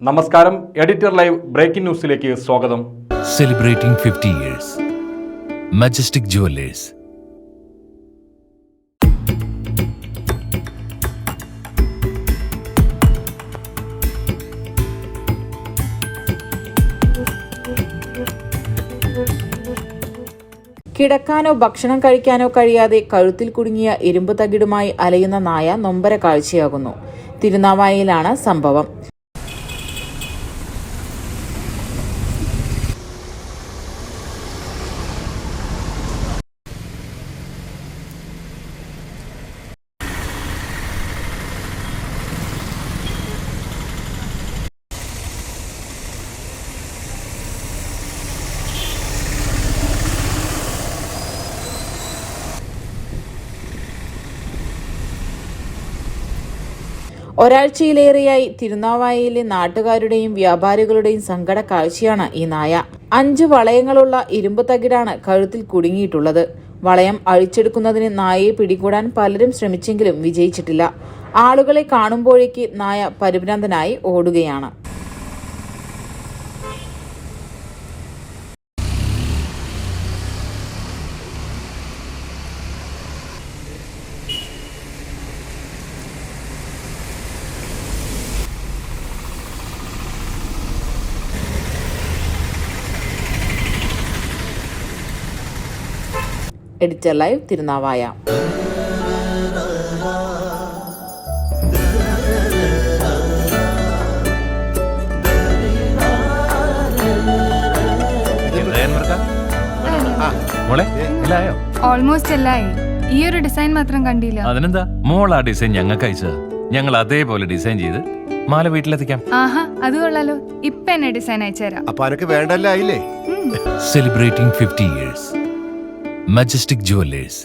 നമസ്കാരം, editor live breaking ന്യൂസിലേക്ക് സ്വാഗതം. Celebrating 50 years. Majestic jewellers. കിടക്കാനോ ഭക്ഷണം കഴിക്കാനോ കഴിയാതെ കഴുത്തിൽ കുടുങ്ങിയ ഇരുമ്പ് തകിടുമായി അലയുന്ന നായ നൊമ്പര കാഴ്ചയാകുന്നു. തിരുനാവായയിലാണ് സംഭവം. ഒരാഴ്ചയിലേറെയായി തിരുനാവായയിലെ നാട്ടുകാരുടെയും വ്യാപാരികളുടെയും സങ്കട കാഴ്ചയാണ് ഈ നായ. 5 വളയങ്ങളുള്ള ഇരുമ്പ് തകിടാണ് കഴുത്തിൽ കുടുങ്ങിയിട്ടുള്ളത്. വളയം അഴിച്ചെടുക്കുന്നതിന് നായയെ പിടികൂടാൻ പലരും ശ്രമിച്ചെങ്കിലും വിജയിച്ചിട്ടില്ല. ആളുകളെ കാണുമ്പോഴേക്ക് നായ പരിഭ്രാന്തനായി ഓടുകയാണ്. Editor live Thirunavaya. ഓൾമോസ്റ്റ് എല്ലായി. ഈ ഒരു ഡിസൈൻ മാത്രം കണ്ടില്ല. അതിനെന്താ, മോൾ ആ ഡിസൈൻ ഞങ്ങൾക്ക് അയച്ചത്. ഞങ്ങൾ അതേപോലെ ഡിസൈൻ ചെയ്ത് മാല വീട്ടിലെത്തിക്കാം. ആഹാ, അത് കൊള്ളാലോ. ഇപ്പൊ എന്നെ ഡിസൈൻ അയച്ചുതരാം. അപ്പൊ അനക്ക് വേണ്ടല്ലേ? Celebrating 50 years. Majestic jewellers.